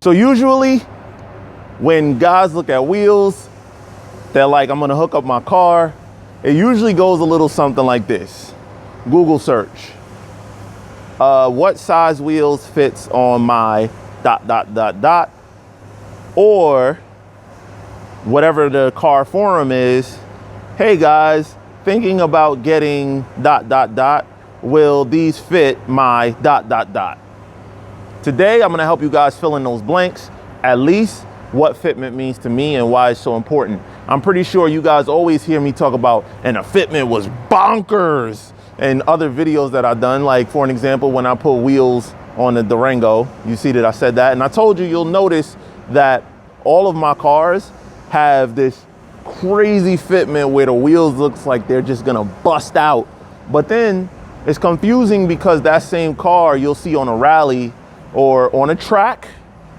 So usually when guys look at wheels, they're like, I'm gonna hook up my car. It usually goes a little something like this. Google search. What size wheels fits on my ... Or whatever the car forum is. Hey guys, thinking about getting ... Will these fit my ... Today, I'm gonna help you guys fill in those blanks, at least what fitment means to me and why it's so important. I'm pretty sure you guys always hear me talk about, and a fitment was bonkers, and other videos that I've done, like for an example, when I put wheels on the Durango, you see that I said that, and I told you, you'll notice that all of my cars have this crazy fitment where the wheels looks like they're just gonna bust out. But then it's confusing because that same car you'll see on a rally or on a track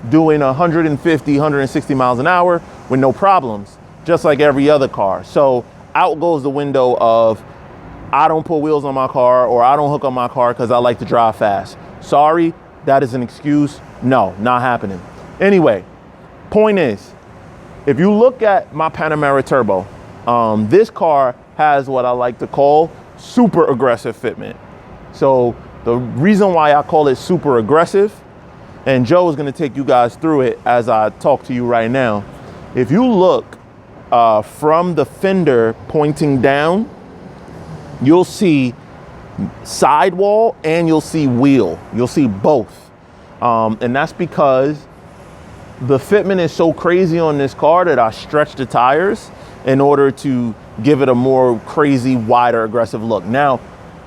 doing 150, 160 miles an hour with no problems, just like every other car. So out goes the window of, I don't put wheels on my car or I don't hook up my car because I like to drive fast. Sorry, that is an excuse. No, not happening. Anyway, point is, if you look at my Panamera Turbo, this car has what I like to call super aggressive fitment. So the reason why I call it super aggressive, and Joe is gonna take you guys through it as I talk to you right now. If you look from the fender pointing down, you'll see sidewall and you'll see wheel. You'll see both. And that's because the fitment is so crazy on this car that I stretch the tires in order to give it a more crazy, wider, aggressive look. Now,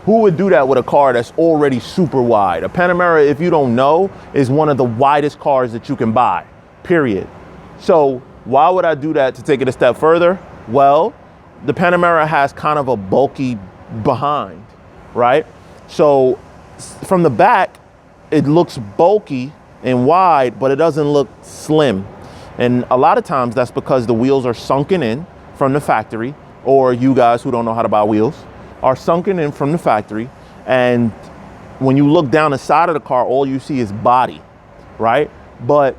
who would do that with a car that's already super wide? A Panamera, if you don't know, is one of the widest cars that you can buy, period. So why would I do that to take it a step further? Well, the Panamera has kind of a bulky behind, right? So from the back, it looks bulky and wide, but it doesn't look slim. And a lot of times that's because the wheels are sunken in from the factory, or you guys who don't know how to buy wheels are sunken in from the factory. And when you look down the side of the car, all you see is body, right? But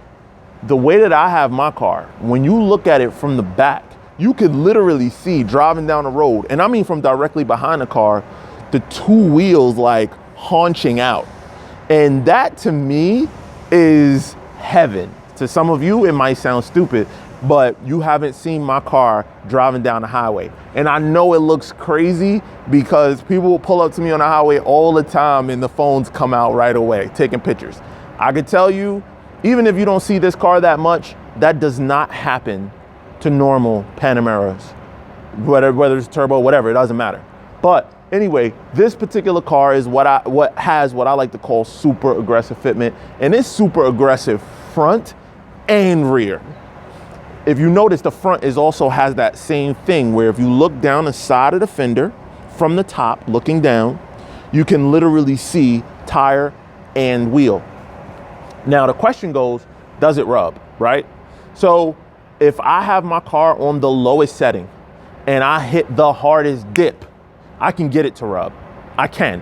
the way that I have my car, when you look at it from the back, you could literally see driving down the road, and I mean from directly behind the car, the two wheels like haunching out. And that to me is heaven. To some of you, it might sound stupid, but you haven't seen my car driving down the highway. And I know it looks crazy because people will pull up to me on the highway all the time and the phones come out right away, taking pictures. I could tell you, even if you don't see this car that much, that does not happen to normal Panameras, whether it's turbo, whatever, it doesn't matter. But anyway, this particular car is what I like to call super aggressive fitment, and it's super aggressive front and rear. If you notice, the front also has that same thing where if you look down the side of the fender from the top looking down, you can literally see tire and wheel. Now the question goes, does it rub, right? So if I have my car on the lowest setting and I hit the hardest dip, I can get it to rub. I can,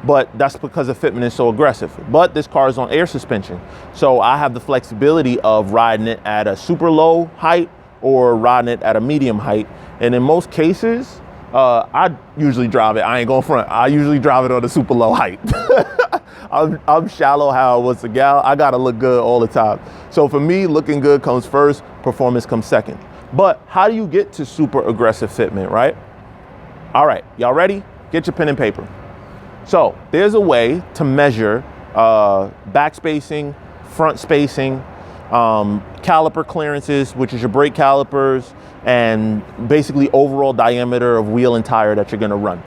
but that's because the fitment is so aggressive. But this car is on air suspension, so I have the flexibility of riding it at a super low height or riding it at a medium height. And in most cases, I usually drive it, I ain't going front, I usually drive it on a super low height. I'm shallow how I was a gal. I gotta look good all the time. So for me, looking good comes first, performance comes second. But how do you get to super aggressive fitment, right? All right, y'all ready? Get your pen and paper. So there's a way to measure back spacing, front spacing, caliper clearances, which is your brake calipers, and basically overall diameter of wheel and tire that you're gonna run.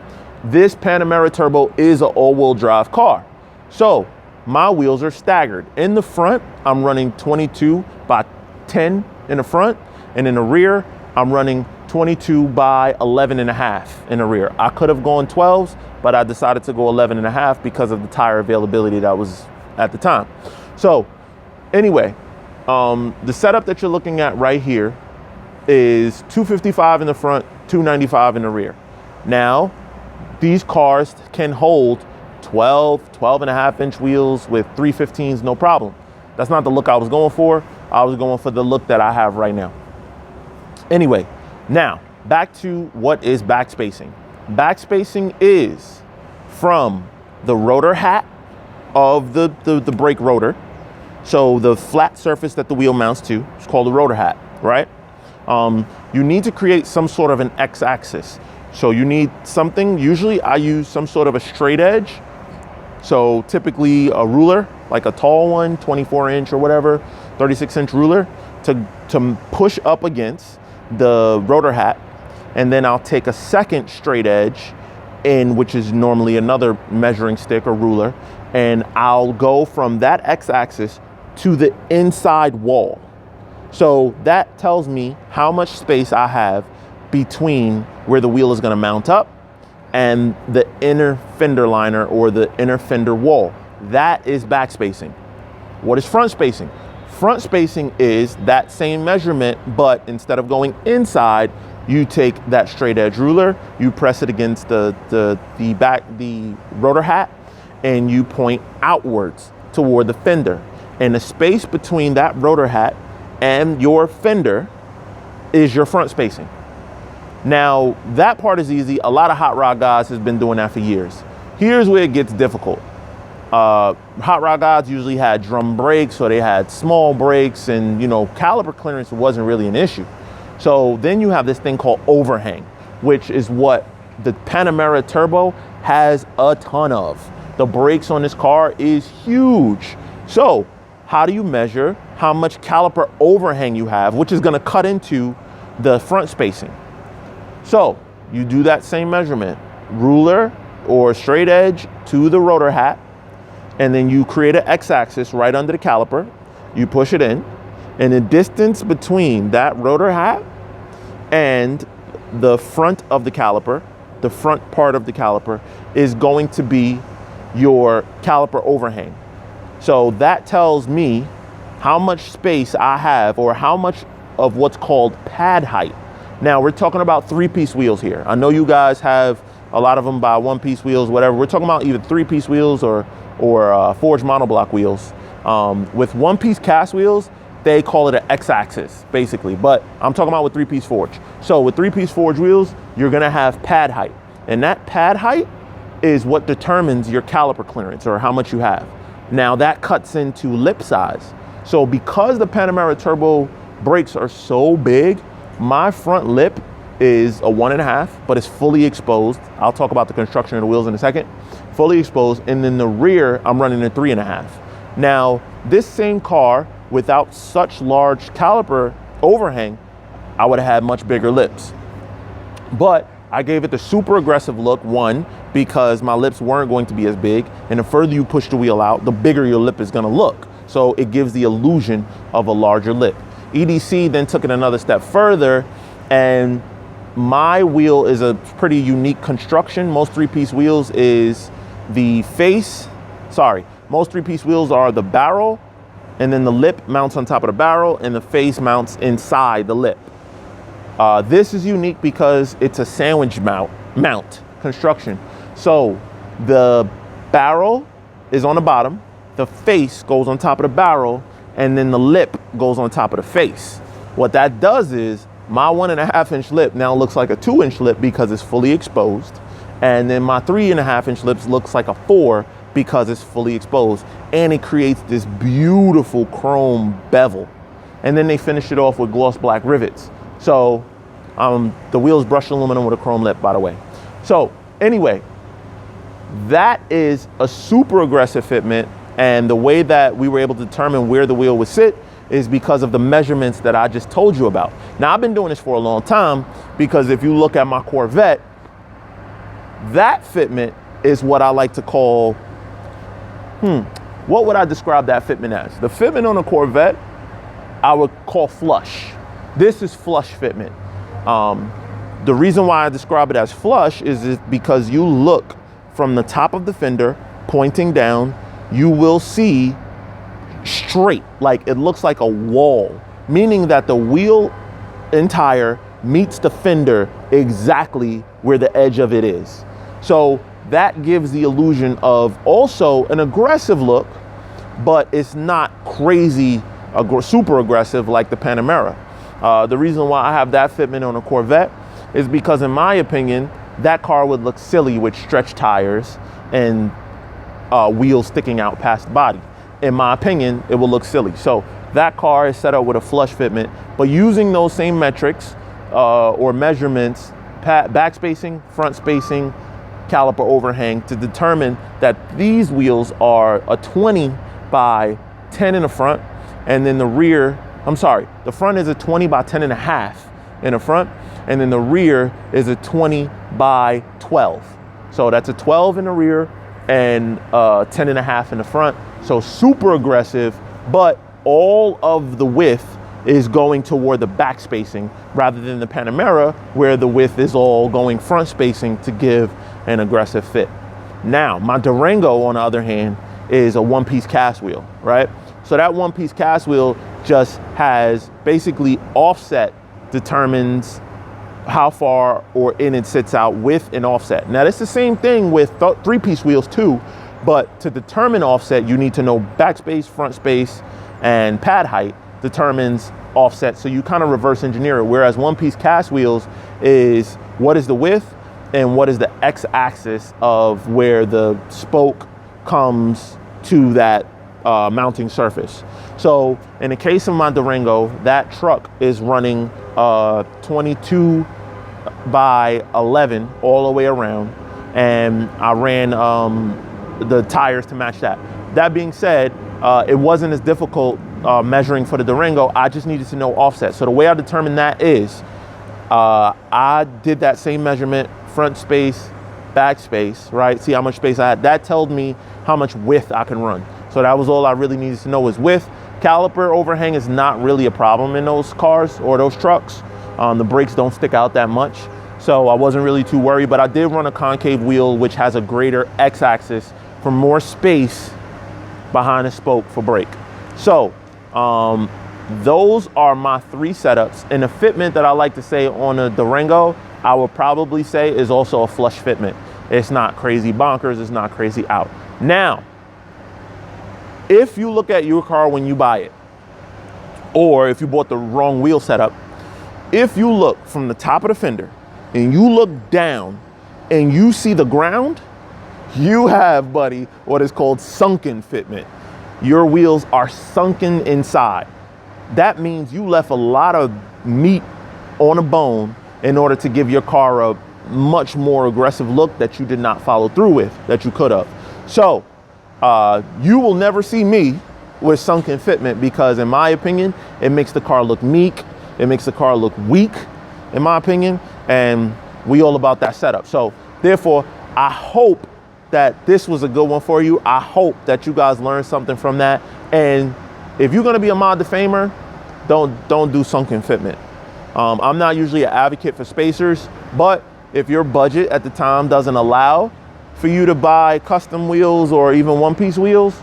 This Panamera Turbo is an all-wheel drive car. So my wheels are staggered. In the front, I'm running 22 by 10 in the front, and in the rear, I'm running 22 by 11 and a half in the rear. I could have gone 12s, but I decided to go 11 and a half because of the tire availability that was at the time. So anyway, the setup that you're looking at right here is 255 in the front, 295 in the rear. Now, these cars can hold 12 and a half inch wheels with 315s, no problem. That's not the look I was going for. I was going for the look that I have right now. Anyway, now back to what is backspacing. Backspacing is from the rotor hat of the brake rotor. So the flat surface that the wheel mounts to is called the rotor hat, right? You need to create some sort of an x-axis. So you need something, usually I use some sort of a straight edge. So typically a ruler, like a tall one, 24-inch or whatever, 36-inch ruler to push up against the rotor hat. And then I'll take a second straight edge which is normally another measuring stick or ruler, and I'll go from that x-axis to the inside wall. So that tells me how much space I have between where the wheel is going to mount up and the inner fender liner or the inner fender wall. That is backspacing. What is front spacing? Front spacing is that same measurement, but instead of going inside, you take that straight edge ruler, you press it against the rotor hat, and you point outwards toward the fender. And the space between that rotor hat and your fender is your front spacing. Now, that part is easy. A lot of hot rod guys has been doing that for years. Here's where it gets difficult. Hot rod guys usually had drum brakes, or they had small brakes, and caliper clearance wasn't really an issue. So then you have this thing called overhang, which is what the Panamera Turbo has a ton of. The brakes on this car is huge. So how do you measure how much caliper overhang you have, which is going to cut into the front spacing? So you do that same measurement, ruler or straight edge to the rotor hat, and then you create an x-axis right under the caliper. You push it in, and the distance between that rotor hat and the front of the caliper, the front part of the caliper, is going to be your caliper overhang. So that tells me how much space I have, or how much of what's called pad height. Now we're talking about 3-piece wheels here. I know you guys have a lot of them by 1-piece wheels, whatever. We're talking about either 3-piece wheels or forged monoblock wheels. With 1-piece cast wheels, they call it an x-axis, basically. But I'm talking about with 3-piece forge. So with 3-piece forge wheels, you're gonna have pad height. And that pad height is what determines your caliper clearance, or how much you have. Now that cuts into lip size. So because the Panamera Turbo brakes are so big, my front lip is a 1.5, but it's fully exposed. I'll talk about the construction of the wheels in a second. Fully exposed, and then the rear, I'm running a 3.5. Now, this same car, without such large caliper overhang, I would have had much bigger lips. But I gave it the super aggressive look, one, because my lips weren't going to be as big, and the further you push the wheel out, the bigger your lip is gonna look. So it gives the illusion of a larger lip. EDC then took it another step further, and my wheel is a pretty unique construction. Most 3-piece wheels is the face, most 3-piece wheels are the barrel, and then the lip mounts on top of the barrel, and the face mounts inside the lip. This is unique because it's a sandwich mount construction. So the barrel is on the bottom, the face goes on top of the barrel, and then the lip goes on top of the face. What that does is my 1.5-inch lip now looks like a 2-inch lip because it's fully exposed. And then my 3.5-inch lips looks like a 4 because it's fully exposed. And it creates this beautiful chrome bevel. And then they finish it off with gloss black rivets. So the wheel's brushed aluminum with a chrome lip, by the way. So anyway, that is a super aggressive fitment. And the way that we were able to determine where the wheel would sit is because of the measurements that I just told you about. Now, I've been doing this for a long time, because if you look at my Corvette, that fitment is what I like to call, what would I describe that fitment as? The fitment on a Corvette, I would call flush. This is flush fitment. The reason why I describe it as flush is because you look from the top of the fender pointing down, you will see straight, like it looks like a wall, meaning that the wheel and tire meets the fender exactly where the edge of it is. So that gives the illusion of also an aggressive look, but it's not crazy, super aggressive like the Panamera. The reason why I have that fitment on a Corvette is because, in my opinion, that car would look silly with stretched tires and wheels sticking out past the body. In my opinion, it will look silly. So that car is set up with a flush fitment, but using those same metrics or measurements, back spacing, front spacing, caliper overhang, to determine that these wheels are a 20 by 10 in the front, and then the rear, the front is a 20 by 10 and a half in the front, and then the rear is a 20 by 12. So that's a 12 in the rear and 10 and a half in the front. So super aggressive, but all of the width is going toward the back spacing rather than the Panamera, where the width is all going front spacing to give an aggressive fit. Now, my Durango, on the other hand, is a one-piece cast wheel, right? So that one-piece cast wheel just has basically offset determines how far or in it sits out with an offset. Now, it's the same thing with three-piece wheels too, but to determine offset, you need to know backspace, front space, and pad height determines offset. So you kind of reverse engineer it. Whereas one-piece cast wheels is what is the width and what is the x-axis of where the spoke comes to that mounting surface. So in the case of my Durango, that truck is running 22 by 11 all the way around, and I ran the tires to match that. That being said, it wasn't as difficult measuring for the Durango. I just needed to know offset. So the way I determined that is I did that same measurement, front space, back space, right? See how much space I had. That told me how much width I can run. So that was all I really needed to know, was width. Caliper overhang is not really a problem in those cars or those trucks. The brakes don't stick out that much, so I wasn't really too worried, but I did run a concave wheel, which has a greater x-axis for more space behind the spoke for brake. So those are my three setups. And the fitment that I like to say on a Durango, I would probably say is also a flush fitment. It's not crazy bonkers, it's not crazy out. Now, if you look at your car when you buy it, or if you bought the wrong wheel setup, if you look from the top of the fender and you look down and you see the ground, you have, buddy, what is called sunken fitment. Your wheels are sunken inside. That means you left a lot of meat on a bone in order to give your car a much more aggressive look that you did not follow through with, that you could have. So you will never see me with sunken fitment, because in my opinion, it makes the car look meek. It makes the car look weak, in my opinion, and we all about that setup. So therefore, I hope that this was a good one for you. I hope that you guys learned something from that. And if you're gonna be a Mod2Famer, don't do sunken fitment. I'm not usually an advocate for spacers, but if your budget at the time doesn't allow for you to buy custom wheels or even one-piece wheels,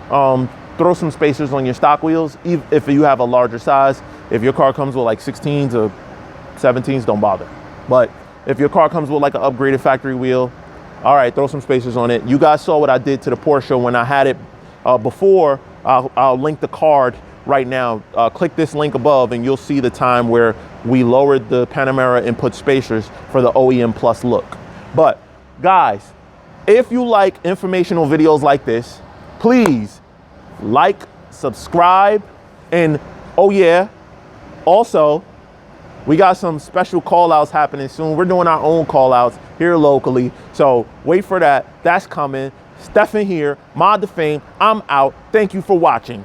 throw some spacers on your stock wheels, if you have a larger size. If your car comes with like 16s or 17s, don't bother. But if your car comes with like an upgraded factory wheel, all right, throw some spacers on it. You guys saw what I did to the Porsche when I had it before. I'll link the card right now. Click this link above and you'll see the time where we lowered the Panamera and put spacers for the OEM Plus look. But guys, if you like informational videos like this, please like, subscribe, and oh yeah, also, we got some special call outs happening soon. We're doing our own call outs here locally. So wait for that. That's coming. Stefan here, Mod2Fame. I'm out. Thank you for watching.